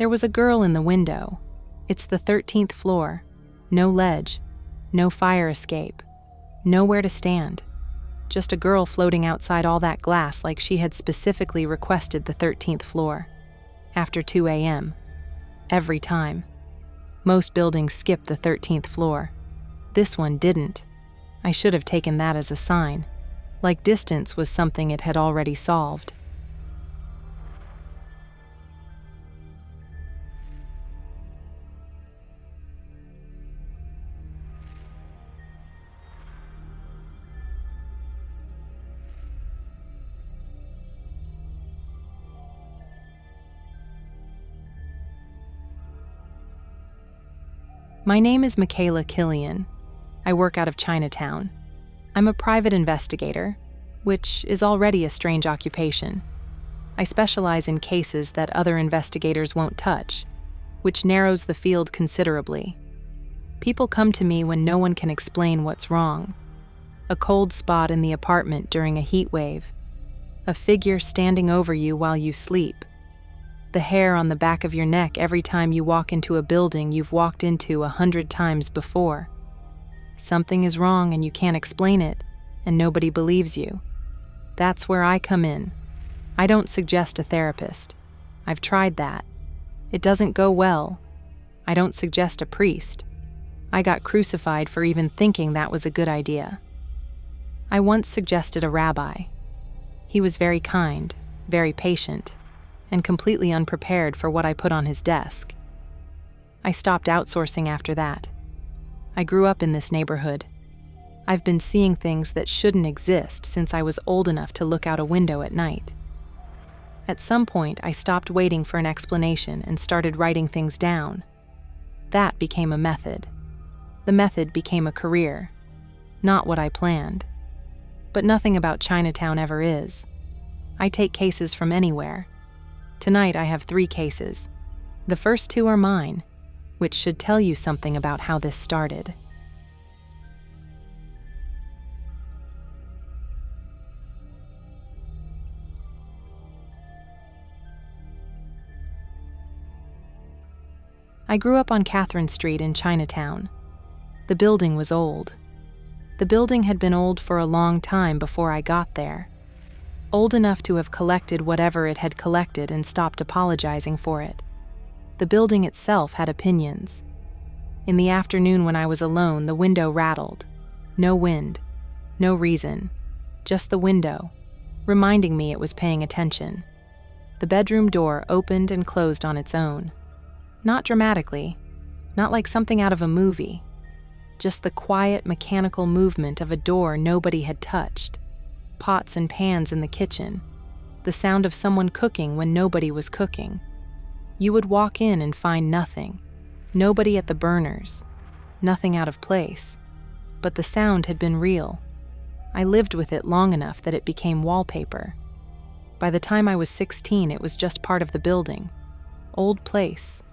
There was a girl in the window. It's the 13th floor. No ledge, no fire escape, nowhere to stand. Just a girl floating outside all that glass like she had specifically requested the 13th floor. After 2 a.m. Every time. Most buildings skip the 13th floor. This one didn't. I should have taken that as a sign. Like distance was something it had already solved. My name is Mikayla Killian. I work out of Chinatown. I'm a private investigator, which is already a strange occupation. I specialize in cases that other investigators won't touch, which narrows the field considerably. People come to me when no one can explain what's wrong. A cold spot in the apartment during a heat wave. A figure standing over you while you sleep. The hair on the back of your neck every time you walk into a building you've walked into 100 times before. Something is wrong and you can't explain it, and nobody believes you. That's where I come in. I don't suggest a therapist. I've tried that. It doesn't go well. I don't suggest a priest. I got crucified for even thinking that was a good idea. I once suggested a rabbi. He was very kind, very patient, and completely unprepared for what I put on his desk. I stopped outsourcing after that. I grew up in this neighborhood. I've been seeing things that shouldn't exist since I was old enough to look out a window at night. At some point, I stopped waiting for an explanation and started writing things down. That became a method. The method became a career. Not what I planned. But nothing about Chinatown ever is. I take cases from anywhere. Tonight I have 3 cases. The first 2 are mine, which should tell you something about how this started. I grew up on Catherine Street in Chinatown. The building was old. The building had been old for a long time before I got there. Old enough to have collected whatever it had collected and stopped apologizing for it. The building itself had opinions. In the afternoon when I was alone, the window rattled. No wind, no reason, just the window, reminding me it was paying attention. The bedroom door opened and closed on its own. Not dramatically, not like something out of a movie, just the quiet mechanical movement of a door nobody had touched. Pots and pans in the kitchen, the sound of someone cooking when nobody was cooking. You would walk in and find nothing, nobody at the burners, nothing out of place, but the sound had been real. I lived with it long enough that it became wallpaper. By the time I was 16, it was just part of the building. Old place.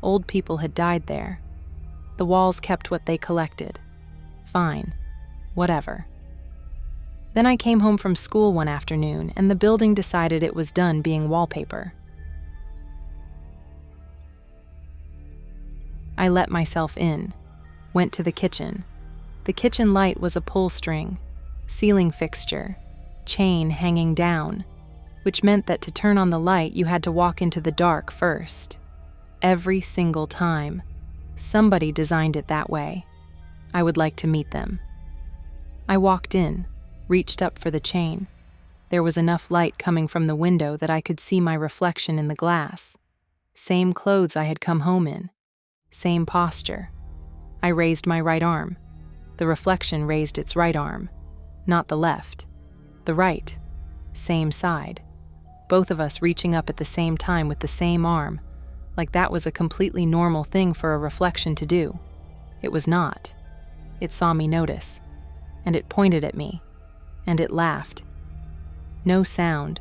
Old people had died there. The walls kept what they collected. Fine. Whatever. Then I came home from school one afternoon, and the building decided it was done being wallpaper. I let myself in, went to the kitchen. The kitchen light was a pull string, ceiling fixture, chain hanging down, which meant that to turn on the light you had to walk into the dark first. Every single time. Somebody designed it that way. I would like to meet them. I walked in, reached up for the chain. There was enough light coming from the window that I could see my reflection in the glass. Same clothes I had come home in. Same posture. I raised my right arm. The reflection raised its right arm. Not the left. The right. Same side. Both of us reaching up at the same time with the same arm, like that was a completely normal thing for a reflection to do. It was not. It saw me notice, and it pointed at me, and it laughed. No sound.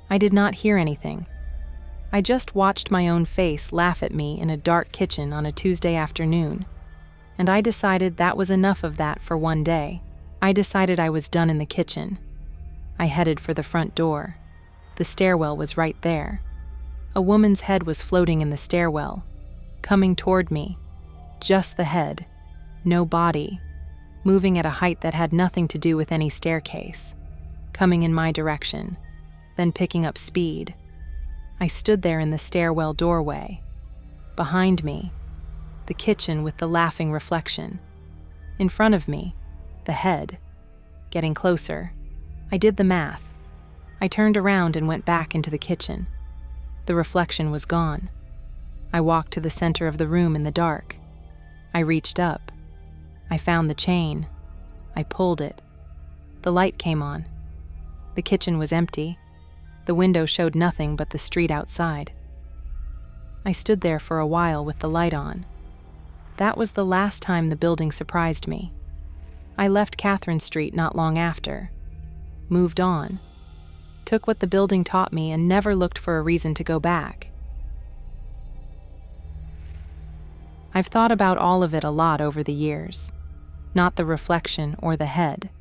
I did not hear anything. I just watched my own face laugh at me in a dark kitchen on a Tuesday afternoon, and I decided that was enough of that for one day. I decided I was done in the kitchen. I headed for the front door. The stairwell was right there. A woman's head was floating in the stairwell, coming toward me. Just the head, no body, moving at a height that had nothing to do with any staircase, coming in my direction, then picking up speed. I stood there in the stairwell doorway. Behind me, the kitchen with the laughing reflection. In front of me, the head. Getting closer. I did the math. I turned around and went back into the kitchen. The reflection was gone. I walked to the center of the room in the dark. I reached up. I found the chain. I pulled it. The light came on. The kitchen was empty. The window showed nothing but the street outside. I stood there for a while with the light on. That was the last time the building surprised me. I left Catherine Street not long after. Moved on. Took what the building taught me and never looked for a reason to go back. I've thought about all of it a lot over the years. Not the reflection or the head.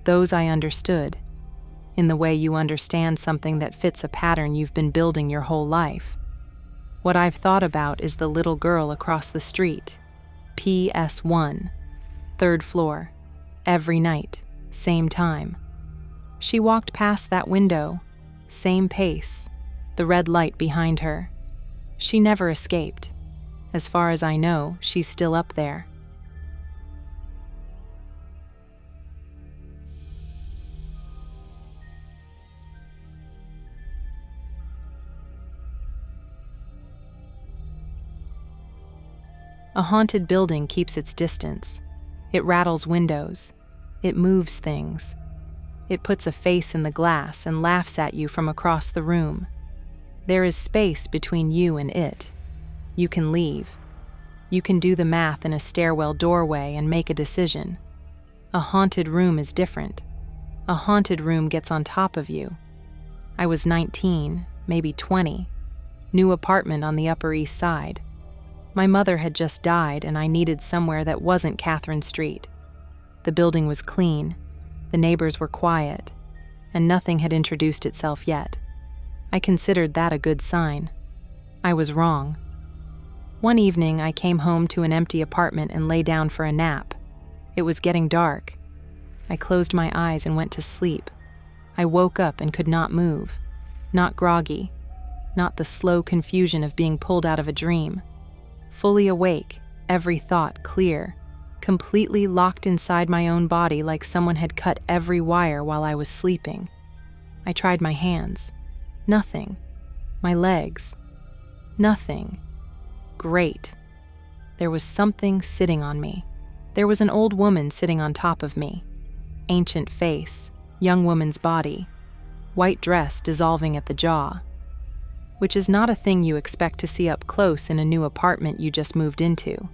Those I understood, in the way you understand something that fits a pattern you've been building your whole life. What I've thought about is the little girl across the street. PS1, 3rd floor, every night, same time. She walked past that window, same pace, the red light behind her. She never escaped. As far as I know, she's still up there. A haunted building keeps its distance. It rattles windows. It moves things. It puts a face in the glass and laughs at you from across the room. There is space between you and it. You can leave. You can do the math in a stairwell doorway and make a decision. A haunted room is different. A haunted room gets on top of you. I was 19, maybe 20. New apartment on the Upper East Side. My mother had just died and I needed somewhere that wasn't Catherine Street. The building was clean, the neighbors were quiet, and nothing had introduced itself yet. I considered that a good sign. I was wrong. One evening I came home to an empty apartment and lay down for a nap. It was getting dark. I closed my eyes and went to sleep. I woke up and could not move. Not groggy. Not the slow confusion of being pulled out of a dream. Fully awake, every thought clear, completely locked inside my own body like someone had cut every wire while I was sleeping. I tried my hands. Nothing. My legs. Nothing. Great. There was something sitting on me. There was an old woman sitting on top of me. Ancient face, young woman's body, white dress dissolving at the jaw. Which is not a thing you expect to see up close in a new apartment you just moved into.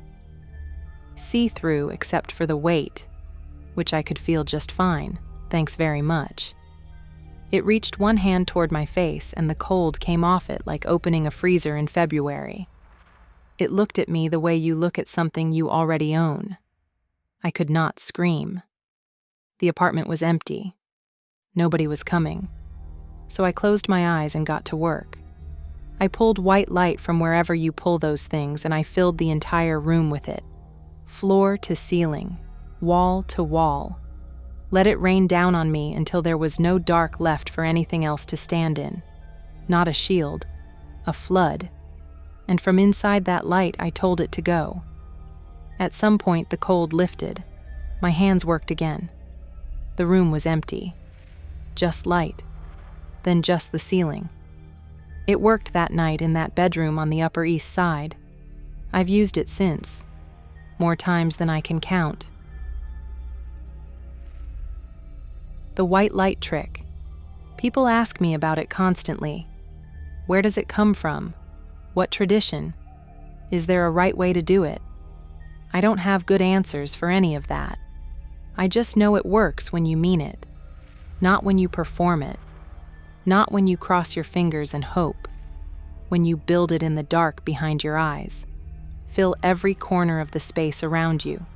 See-through except for the weight, which I could feel just fine, thanks very much. It reached one hand toward my face and the cold came off it like opening a freezer in February. It looked at me the way you look at something you already own. I could not scream. The apartment was empty. Nobody was coming. So I closed my eyes and got to work. I pulled white light from wherever you pull those things and I filled the entire room with it. Floor to ceiling, wall to wall. Let it rain down on me until there was no dark left for anything else to stand in. Not a shield, a flood. And from inside that light I told it to go. At some point the cold lifted. My hands worked again. The room was empty. Just light. Then just the ceiling. It worked that night in that bedroom on the Upper East Side. I've used it since. More times than I can count. The white light trick. People ask me about it constantly. Where does it come from? What tradition? Is there a right way to do it? I don't have good answers for any of that. I just know it works when you mean it. Not when you perform it. Not when you cross your fingers and hope. When you build it in the dark behind your eyes. Fill every corner of the space around you.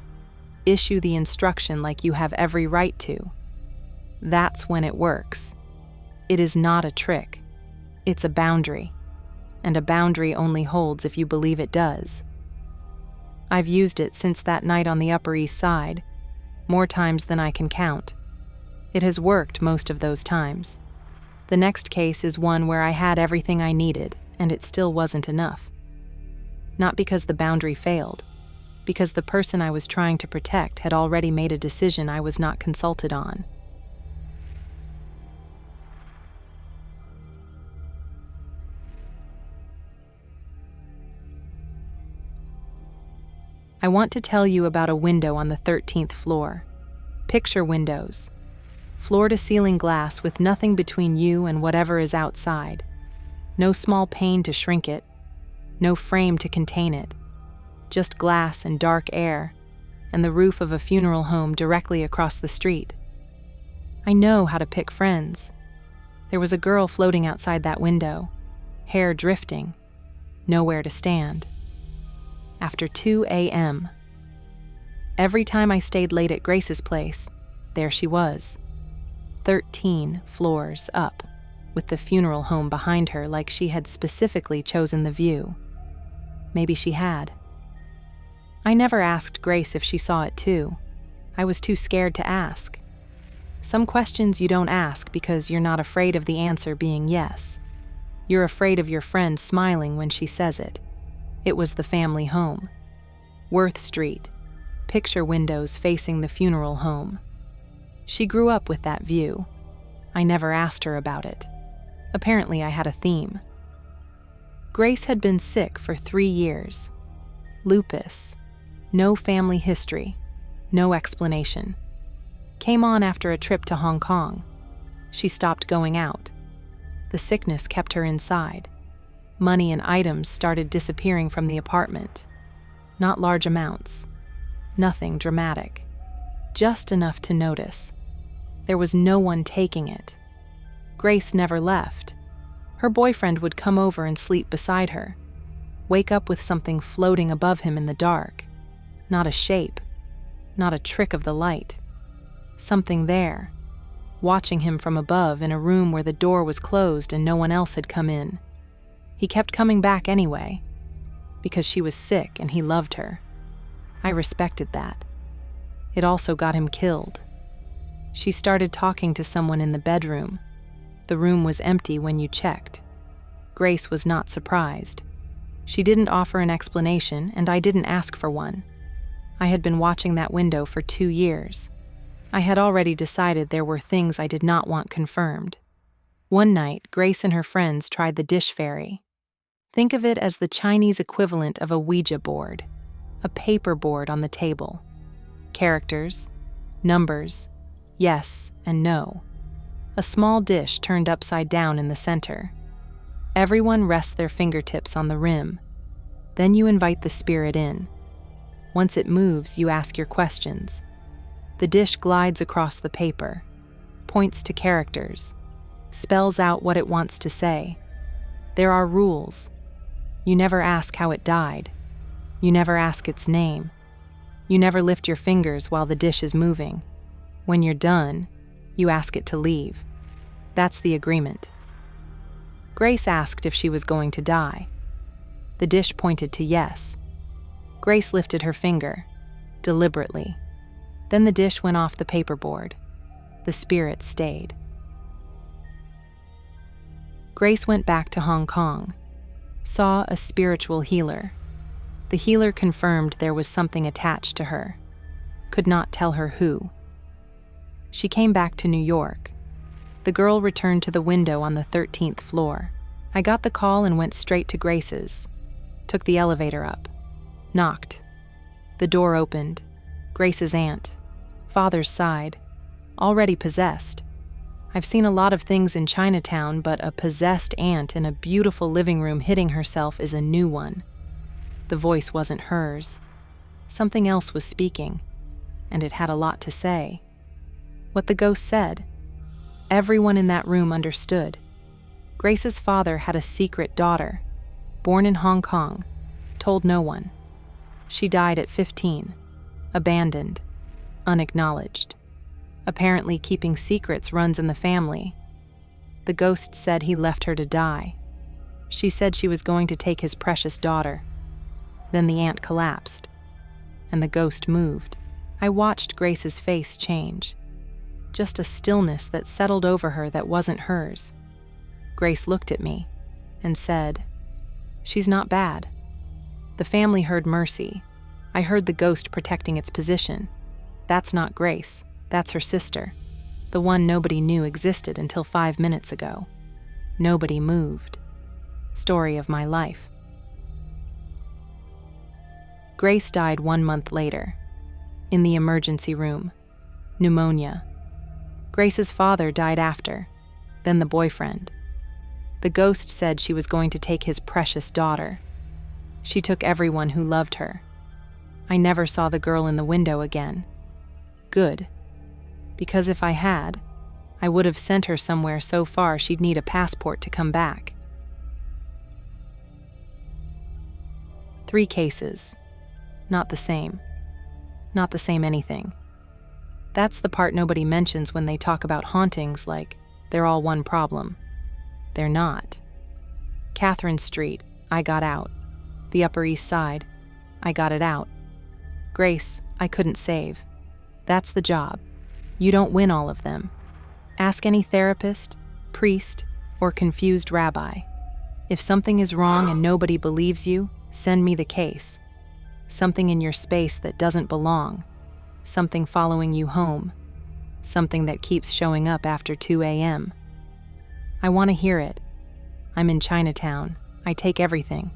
Issue the instruction like you have every right to. That's when it works. It is not a trick. It's a boundary. and a boundary only holds if you believe it does. I've used it since that night on the Upper East Side, more times than I can count. It has worked most of those times. The next case is one where I had everything I needed, and it still wasn't enough. Not because the boundary failed, because the person I was trying to protect had already made a decision I was not consulted on. I want to tell you about a window on the 13th floor. Picture windows. Floor-to-ceiling glass with nothing between you and whatever is outside. No small pane to shrink it. No frame to contain it. Just glass and dark air, and the roof of a funeral home directly across the street. I know how to pick friends. There was a girl floating outside that window, hair drifting, nowhere to stand. After 2 a.m. Every time I stayed late at Grace's place, there she was, 13 floors up, with the funeral home behind her like she had specifically chosen the view. Maybe she had. I never asked Grace if she saw it too. I was too scared to ask. Some questions you don't ask because you're not afraid of the answer being yes. You're afraid of your friend smiling when she says it. It was the family home. Worth Street. Picture windows facing the funeral home. She grew up with that view. I never asked her about it. Apparently I had a theme. Grace had been sick for 3 years. Lupus. No family history. No explanation. Came on after a trip to Hong Kong. She stopped going out. The sickness kept her inside. Money and items started disappearing from the apartment. Not large amounts. Nothing dramatic. Just enough to notice. There was no one taking it. Grace never left. Her boyfriend would come over and sleep beside her. Wake up with something floating above him in the dark. Not a shape. Not a trick of the light. Something there. Watching him from above in a room where the door was closed and no one else had come in. He kept coming back anyway, because she was sick and he loved her. I respected that. It also got him killed. She started talking to someone in the bedroom. The room was empty when you checked. Grace was not surprised. She didn't offer an explanation, and I didn't ask for one. I had been watching that window for 2 years. I had already decided there were things I did not want confirmed. One night, Grace and her friends tried the dish fairy. Think of it as the Chinese equivalent of a Ouija board, a paper board on the table. Characters, numbers, yes and no. A small dish turned upside down in the center. Everyone rests their fingertips on the rim. Then you invite the spirit in. Once it moves, you ask your questions. The dish glides across the paper, points to characters, spells out what it wants to say. There are rules. You never ask how it died. You never ask its name. You never lift your fingers while the dish is moving. When you're done, you ask it to leave. That's the agreement. Grace asked if she was going to die. The dish pointed to yes. Grace lifted her finger, deliberately. Then the dish went off the paperboard. The spirit stayed. Grace went back to Hong Kong, saw a spiritual healer. The healer confirmed there was something attached to her. Could not tell her who. She came back to New York. The girl returned to the window on the 13th floor. I got the call and went straight to Grace's. Took the elevator up. Knocked. The door opened. Grace's aunt. Father's side. Already possessed. I've seen a lot of things in Chinatown, but a possessed aunt in a beautiful living room hitting herself is a new one. The voice wasn't hers. Something else was speaking, and it had a lot to say. What the ghost said, everyone in that room understood. Grace's father had a secret daughter, born in Hong Kong, told no one. She died at 15, abandoned, unacknowledged. Apparently keeping secrets runs in the family. The ghost said he left her to die. She said she was going to take his precious daughter. Then the aunt collapsed, and the ghost moved. I watched Grace's face change. Just a stillness that settled over her that wasn't hers. Grace looked at me and said, "She's not bad." The family heard mercy. I heard the ghost protecting its position. That's not Grace. That's her sister. The one nobody knew existed until 5 minutes ago. Nobody moved. Story of my life. Grace died 1 month later. In the emergency room. Pneumonia. Grace's father died after. Then the boyfriend. The ghost said she was going to take his precious daughter. She took everyone who loved her. I never saw the girl in the window again. Good. Because if I had, I would have sent her somewhere so far she'd need a passport to come back. 3 cases. Not the same. Not the same anything. That's the part nobody mentions when they talk about hauntings, like they're all one problem. They're not. Catherine Street, I got out. The Upper East Side, I got it out. Grace, I couldn't save. That's the job. You don't win all of them. Ask any therapist, priest, or confused rabbi. If something is wrong and nobody believes you, send me the case. Something in your space that doesn't belong. Something following you home. Something that keeps showing up after 2 a.m. I want to hear it. I'm in Chinatown. I take everything.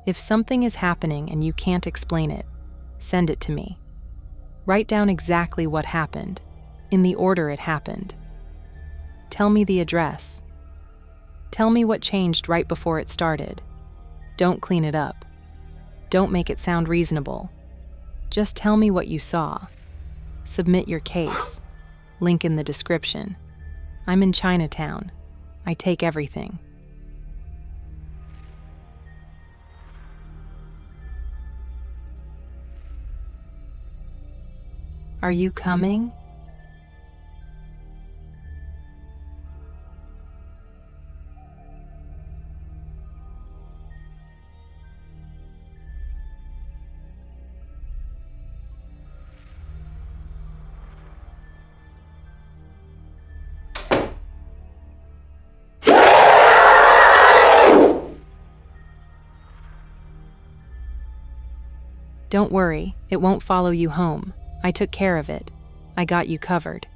If something is happening and you can't explain it, send it to me. Write down exactly what happened, in the order it happened. Tell me the address. Tell me what changed right before it started. Don't clean it up. Don't make it sound reasonable. Just tell me what you saw. Submit your case. Link in the description. I'm in Chinatown. I take everything. Are you coming? Don't worry, it won't follow you home. I took care of it. I got you covered.